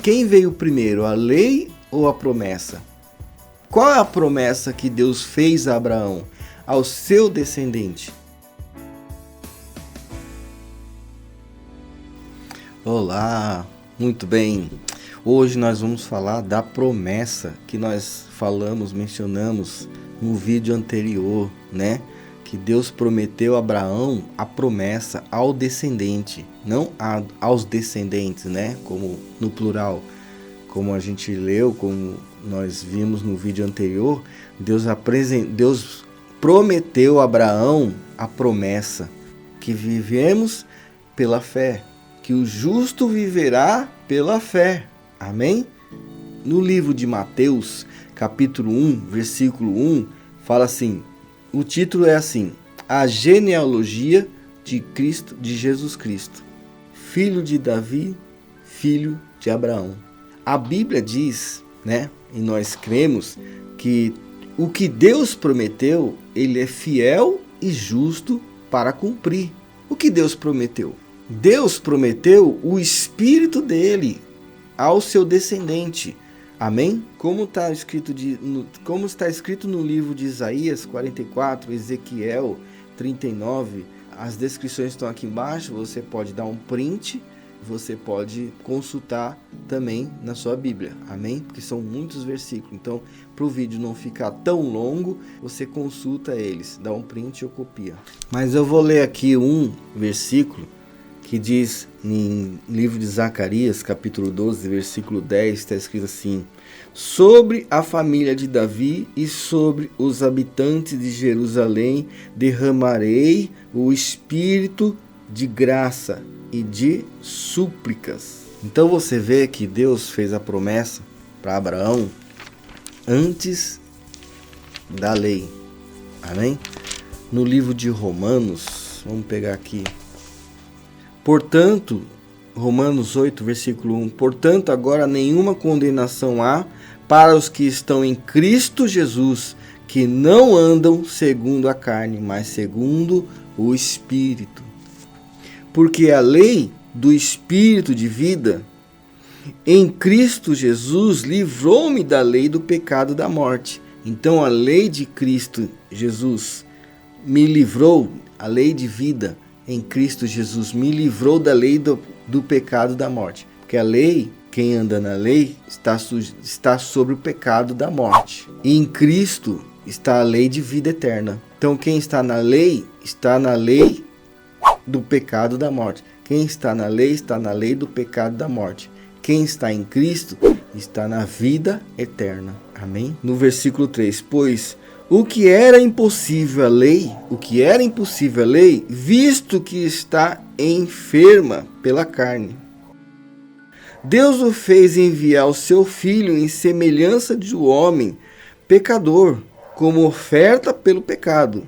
Quem veio primeiro, a lei ou a promessa? Qual é a promessa que Deus fez a Abraão, ao seu descendente? Olá, muito bem. Hoje nós vamos falar da promessa que nós mencionamos no vídeo anterior, né? Que Deus prometeu a Abraão a promessa ao descendente, não aos descendentes, né? Como no plural, como a gente leu, como nós vimos no vídeo anterior, Deus prometeu a Abraão a promessa que vivemos pela fé, que o justo viverá pela fé. Amém? No livro de Mateus, capítulo 1, versículo 1, fala assim, o título é assim: A genealogia de Cristo, de Jesus Cristo, filho de Davi, filho de Abraão. A Bíblia diz, né, e nós cremos que o que Deus prometeu, ele é fiel e justo para cumprir. O que Deus prometeu? Deus prometeu o Espírito dele ao seu descendente. Amém? Como está escrito no livro de Isaías 44, Ezequiel 39, as descrições estão aqui embaixo, você pode dar um print, você pode consultar também na sua Bíblia. Amém? Porque são muitos versículos. Então, para o vídeo não ficar tão longo, você consulta eles, dá um print ou copia. Mas eu vou ler aqui um versículo que diz em livro de Zacarias, capítulo 12, versículo 10, está escrito assim: sobre a família de Davi e sobre os habitantes de Jerusalém derramarei o espírito de graça e de súplicas. Então você vê que Deus fez a promessa para Abraão antes da lei. Amém? No livro de Romanos, vamos pegar aqui. Portanto, Romanos 8, versículo 1, portanto, agora nenhuma condenação há para os que estão em Cristo Jesus, que não andam segundo a carne, mas segundo o Espírito. Porque a lei do Espírito de vida em Cristo Jesus livrou-me da lei do pecado e da morte. Então a lei de Cristo Jesus me livrou, a lei de vida em Cristo Jesus me livrou da lei do pecado e da morte. Porque a lei, quem anda na lei, está sobre o pecado da morte. E em Cristo está a lei de vida eterna. Então quem está na lei do pecado da morte. Quem está na lei do pecado da morte. Quem está em Cristo está na vida eterna. Amém? No versículo 3, pois o que era impossível à lei, visto que está enferma pela carne, Deus o fez enviar o seu Filho em semelhança de um homem pecador, como oferta pelo pecado.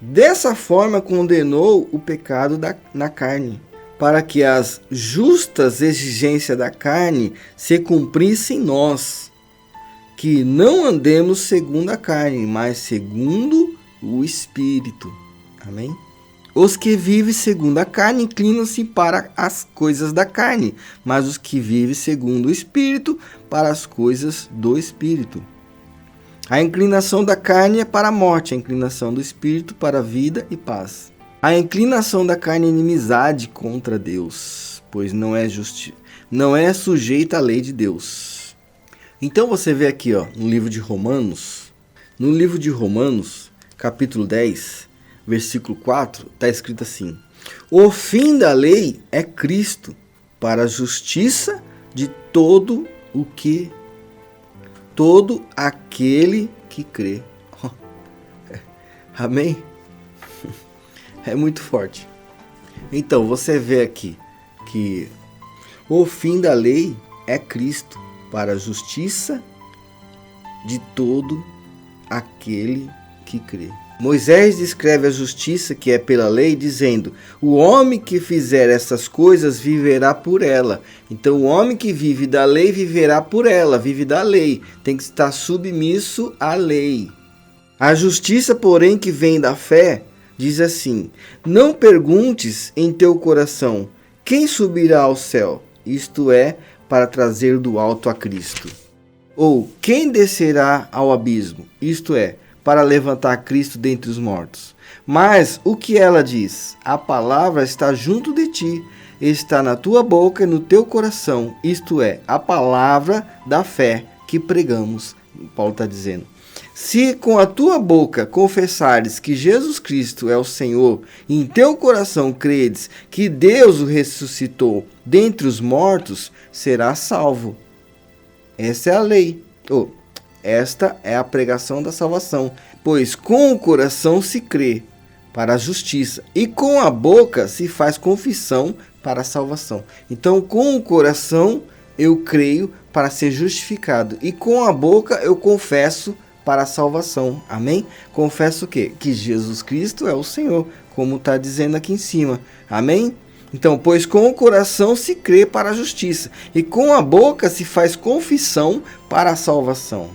Dessa forma condenou o pecado na carne, para que as justas exigências da carne se cumprissem em nós, que não andemos segundo a carne, mas segundo o Espírito. Amém? Os que vivem segundo a carne inclinam-se para as coisas da carne, mas os que vivem segundo o Espírito, para as coisas do Espírito. A inclinação da carne é para a morte, a inclinação do Espírito para a vida e paz. A inclinação da carne é inimizade contra Deus, pois não é sujeita à lei de Deus. Então você vê aqui, no livro de Romanos, capítulo 10, versículo 4, está escrito assim: o fim da lei é Cristo, para a justiça de todo aquele que crê. Amém? É muito forte. Então você vê aqui que o fim da lei é Cristo, para a justiça de todo aquele que crê. Moisés descreve a justiça que é pela lei, dizendo: o homem que fizer essas coisas viverá por ela. Então o homem que vive da lei viverá por ela, vive da lei, tem que estar submisso à lei. A justiça, porém, que vem da fé, diz assim: não perguntes em teu coração, quem subirá ao céu? Isto é, para trazer do alto a Cristo? Ou quem descerá ao abismo? Isto é, para levantar Cristo dentre os mortos. Mas o que ela diz? A palavra está junto de ti, está na tua boca e no teu coração. Isto é, a palavra da fé que pregamos. Paulo está dizendo. Se com a tua boca confessares que Jesus Cristo é o Senhor, e em teu coração credes que Deus o ressuscitou dentre os mortos, serás salvo. Essa é a lei. Esta é a pregação da salvação. Pois com o coração se crê para a justiça, e com a boca se faz confissão para a salvação. Então, com o coração eu creio para ser justificado, e com a boca eu confesso para a salvação. Amém? Confesso o quê? Que Jesus Cristo é o Senhor, como está dizendo aqui em cima. Amém? Então, pois com o coração se crê para a justiça, e com a boca se faz confissão para a salvação.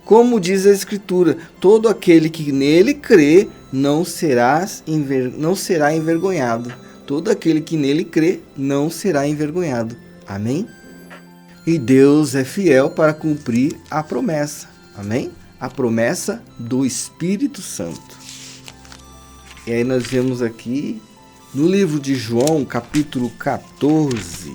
Como diz a Escritura, todo aquele que nele crê não será envergonhado. Todo aquele que nele crê não será envergonhado. Amém? E Deus é fiel para cumprir a promessa. Amém? A promessa do Espírito Santo. E aí nós vemos aqui no livro de João, capítulo 14,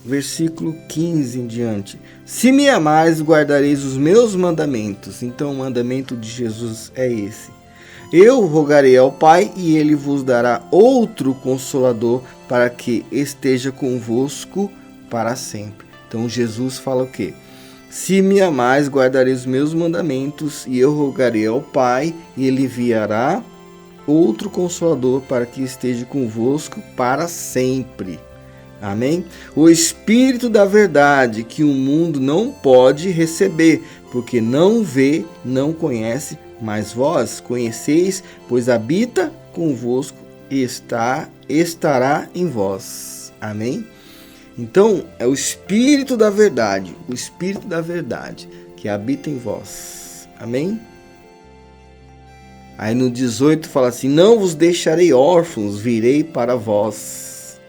versículo 15 em diante. Se me amais, guardareis os meus mandamentos. Então o mandamento de Jesus é esse. Eu rogarei ao Pai e ele vos dará outro Consolador para que esteja convosco para sempre. Então Jesus fala o quê? Se me amais, guardareis os meus mandamentos, e eu rogarei ao Pai, e ele enviará outro Consolador para que esteja convosco para sempre. Amém? O Espírito da verdade, que o mundo não pode receber, porque não vê, não conhece, mas vós conheceis, pois habita convosco e estará em vós. Amém? Então, é o Espírito da verdade que habita em vós. Amém? Aí no 18 fala assim, não vos deixarei órfãos, virei para vós.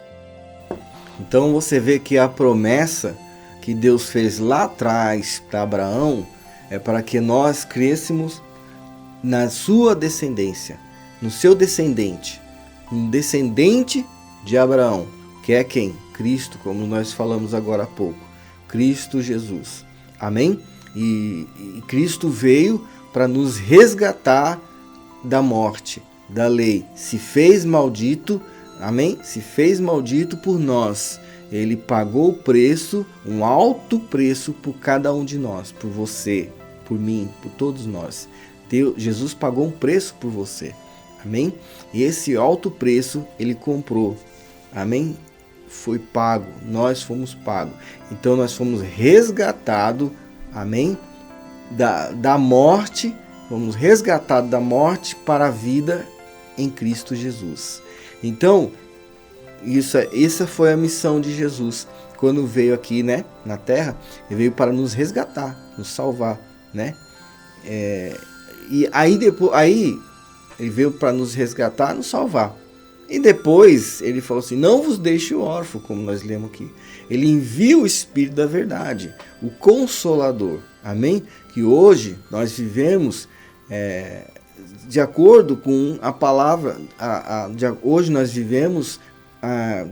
Então você vê que a promessa que Deus fez lá atrás para Abraão é para que nós crescêssemos na sua descendência, no seu descendente, um descendente de Abraão, que é quem? Cristo, como nós falamos agora há pouco, Cristo Jesus. Amém? E Cristo veio para nos resgatar da morte, da lei. Se fez maldito, amém? Se fez maldito por nós. Ele pagou o preço, um alto preço por cada um de nós, por você, por mim, por todos nós. Jesus pagou um preço por você. Amém? E esse alto preço ele comprou. Amém? Foi pago, nós fomos pagos. Então nós fomos resgatados, amém? Da morte, fomos resgatados da morte para a vida em Cristo Jesus. Então, essa foi a missão de Jesus quando veio aqui, né, na terra. Ele veio para nos resgatar, nos salvar, né? E aí ele veio para nos resgatar, nos salvar. E depois ele falou assim, não vos deixe órfão, como nós lemos aqui. Ele envia o Espírito da verdade, o Consolador. Amém? Que hoje nós vivemos de acordo com a palavra, hoje nós vivemos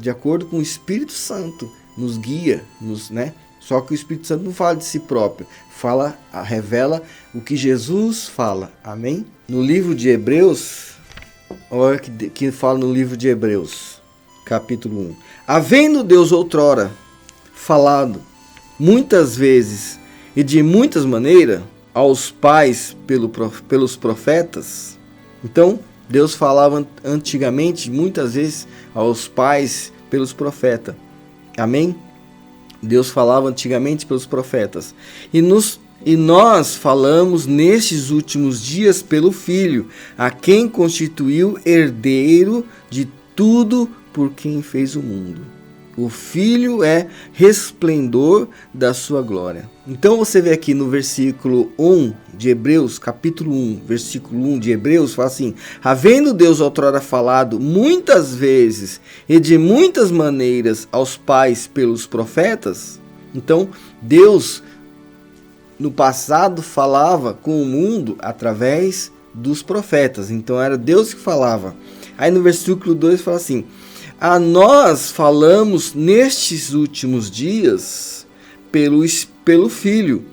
de acordo com o Espírito Santo, nos guia, né? Só que o Espírito Santo não fala de si próprio, revela o que Jesus fala. Amém? No livro de Hebreus, olha que fala no livro de Hebreus, capítulo 1. Havendo Deus outrora falado muitas vezes e de muitas maneiras aos pais pelos profetas. Então, Deus falava antigamente, muitas vezes, aos pais pelos profetas. Amém? Deus falava antigamente pelos profetas. E nós falamos nestes últimos dias pelo Filho, a quem constituiu herdeiro de tudo por quem fez o mundo. O Filho é resplendor da sua glória. Então você vê aqui no versículo 1 de Hebreus, capítulo 1, versículo 1 de Hebreus, fala assim: havendo Deus outrora falado muitas vezes e de muitas maneiras aos pais pelos profetas. Então Deus no passado falava com o mundo através dos profetas. Então era Deus que falava. Aí no versículo 2 fala assim: a nós falamos nestes últimos dias pelo Filho,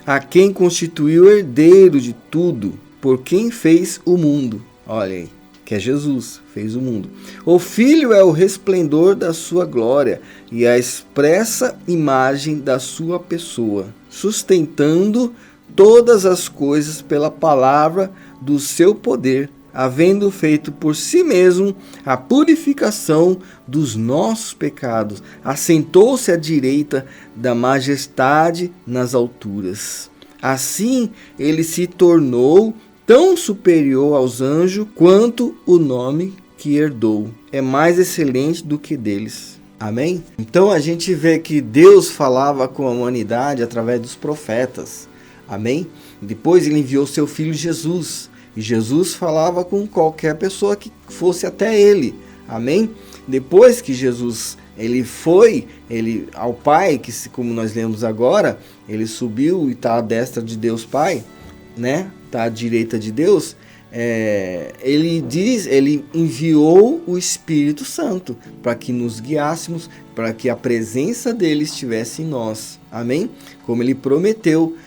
a quem constituiu herdeiro de tudo, por quem fez o mundo. Olha aí, que é Jesus, fez o mundo. O Filho é o resplendor da sua glória e a expressa imagem da sua pessoa, sustentando todas as coisas pela palavra do seu poder, havendo feito por si mesmo a purificação dos nossos pecados, assentou-se à direita da majestade nas alturas. Assim, ele se tornou tão superior aos anjos quanto o nome que herdou é mais excelente do que deles. Amém? Então a gente vê que Deus falava com a humanidade através dos profetas. Amém? Depois ele enviou seu filho Jesus. E Jesus falava com qualquer pessoa que fosse até ele. Amém? Depois que Jesus foi ao Pai, que como nós lemos agora, ele subiu e está à destra de Deus Pai, né? Está à direita de Deus. Ele enviou o Espírito Santo para que nos guiássemos, para que a presença dele estivesse em nós. Amém? Como ele prometeu.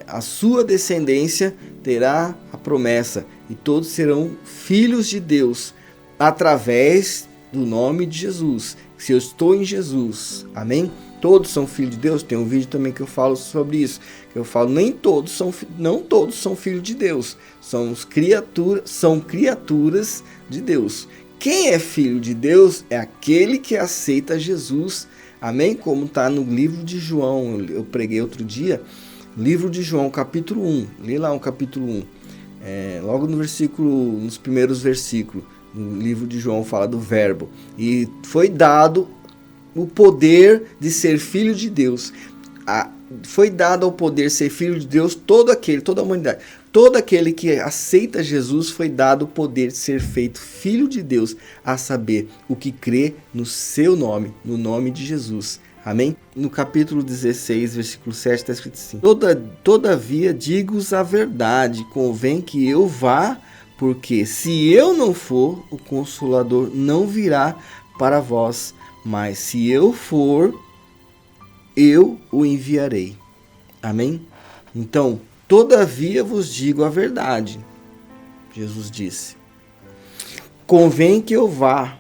A sua descendência terá a promessa e todos serão filhos de Deus através do nome de Jesus. Se eu estou em Jesus, amém? Todos são filhos de Deus. Tem um vídeo também que eu falo sobre isso, que eu falo não todos são filhos de Deus, são criaturas de Deus. Quem é filho de Deus é aquele que aceita Jesus, amém? Como está no livro de João, eu preguei outro dia. Livro de João, capítulo 1. Lê lá o capítulo 1. Logo nos primeiros versículos, no livro de João fala do verbo. E foi dado o poder de ser filho de Deus. Foi dado ao poder de ser filho de Deus toda a humanidade. Todo aquele que aceita Jesus foi dado o poder de ser feito filho de Deus, a saber, o que crê no seu nome, no nome de Jesus. Amém? No capítulo 16, versículo 7, está escrito assim: Todavia digo-vos a verdade, convém que eu vá, porque se eu não for, o Consolador não virá para vós, mas se eu for, eu o enviarei. Amém? Então, todavia vos digo a verdade, Jesus disse. Convém que eu vá,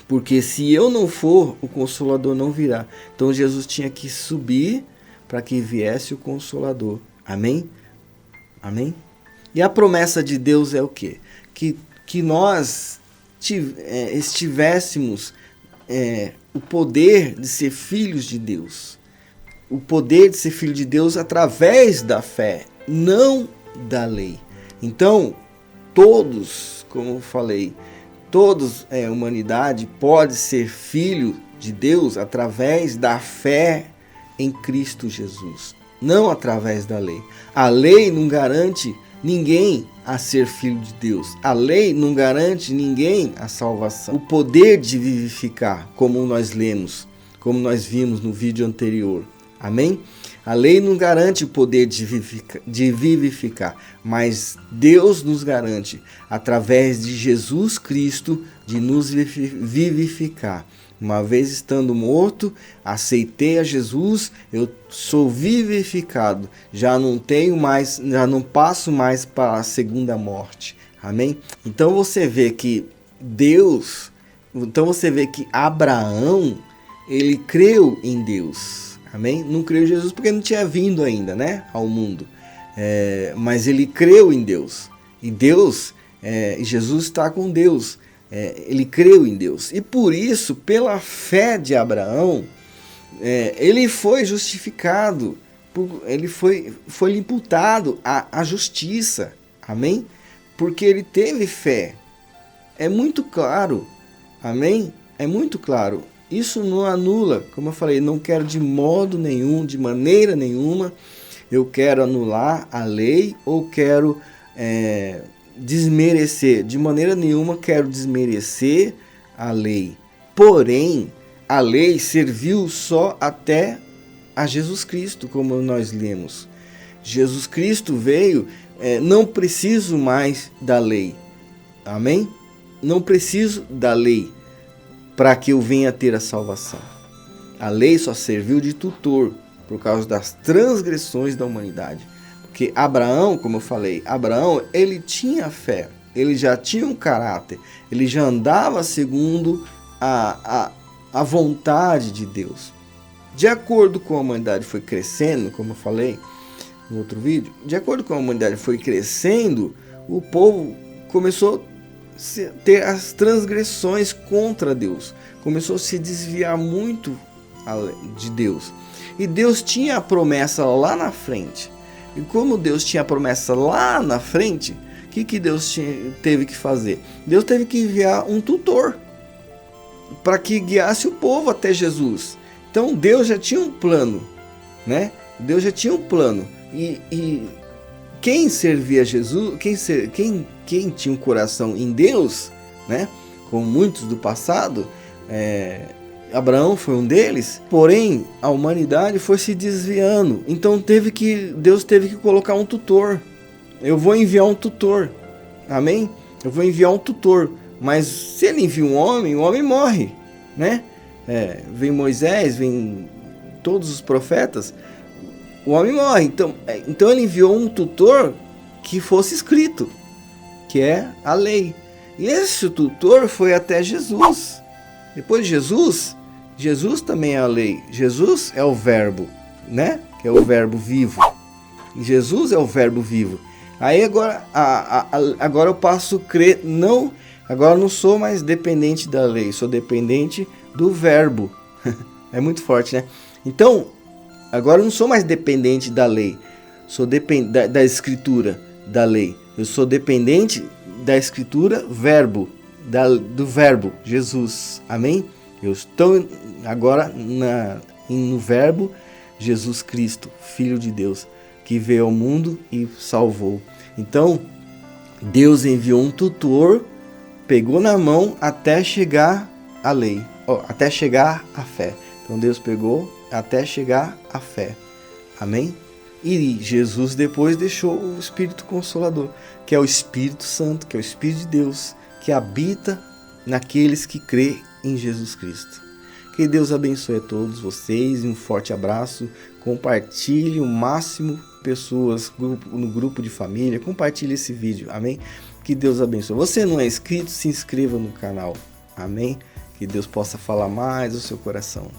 porque se eu não for, o Consolador não virá. Então Jesus tinha que subir para que viesse o Consolador. Amém? Amém? E a promessa de Deus é o quê? Que nós estivéssemos o poder de ser filhos de Deus. O poder de ser filho de Deus através da fé, não da lei. Então, todos, como eu falei, a humanidade pode ser filho de Deus através da fé em Cristo Jesus, não através da lei. A lei não garante ninguém a ser filho de Deus. A lei não garante ninguém a salvação. O poder de vivificar, como nós lemos, como nós vimos no vídeo anterior. Amém? A lei não garante o poder de vivificar, mas Deus nos garante, através de Jesus Cristo, de nos vivificar. Uma vez estando morto, aceitei a Jesus, eu sou vivificado. Já não passo mais para a segunda morte. Amém? Então você vê que Abraão, ele creu em Deus. Amém? Não creu em Jesus porque não tinha vindo ainda, né, ao mundo. Mas ele creu em Deus. E Jesus está com Deus. Ele creu em Deus. E por isso, pela fé de Abraão, ele foi justificado. Ele foi imputado à justiça. Amém? Porque ele teve fé. É muito claro. Amém? é muito claro. Isso não anula, como eu falei, não quero de modo nenhum, de maneira nenhuma, eu quero anular a lei ou quero desmerecer. De maneira nenhuma quero desmerecer a lei. Porém, a lei serviu só até a Jesus Cristo, como nós lemos. Jesus Cristo veio, não preciso mais da lei. Amém? Não preciso da lei para que eu venha ter a salvação. A lei só serviu de tutor por causa das transgressões da humanidade. Porque Abraão, como eu falei, Abraão, ele tinha fé, ele já tinha um caráter, ele já andava segundo a vontade de Deus. De acordo com a humanidade foi crescendo, como eu falei no outro vídeo, de acordo com a humanidade foi crescendo, o povo começou ter as transgressões contra Deus, começou a se desviar muito de Deus. E Deus tinha a promessa lá na frente. E como Deus tinha a promessa lá na frente, o que Deus teve que fazer? Deus teve que enviar um tutor para que guiasse o povo até Jesus. Então Deus já tinha um plano, né? Deus já tinha um plano. E quem servia Jesus, quem tinha um coração em Deus, né? Como muitos do passado, Abraão foi um deles. Porém, a humanidade foi se desviando. Então Deus teve que colocar um tutor. Eu vou enviar um tutor. Amém? Eu vou enviar um tutor. Mas se ele envia um homem, o homem morre, né? Vem Moisés, vem todos os profetas, o homem morre. Então ele enviou um tutor que fosse escrito, que é a lei. E esse tutor foi até Jesus. Depois de Jesus também é a lei. Jesus é o verbo, né? Que é o verbo vivo. Jesus é o verbo vivo. Aí agora eu passo a crer, não, agora eu não sou mais dependente da lei, sou dependente do verbo. É muito forte, né? Então, agora eu não sou mais dependente da lei, sou dependente da escritura, da lei. Eu sou dependente da escritura, verbo, do verbo, Jesus. Amém? Eu estou agora no verbo Jesus Cristo, Filho de Deus, que veio ao mundo e salvou. Então, Deus enviou um tutor, pegou na mão até chegar a lei, até chegar a fé. Então, Deus pegou até chegar a fé. Amém? E Jesus depois deixou o Espírito Consolador, que é o Espírito Santo, que é o Espírito de Deus, que habita naqueles que crê em Jesus Cristo. Que Deus abençoe a todos vocês e um forte abraço. Compartilhe o máximo pessoas no grupo de família. Compartilhe esse vídeo. Amém? Que Deus abençoe. Você não é inscrito? Se inscreva no canal. Amém? Que Deus possa falar mais ao seu coração.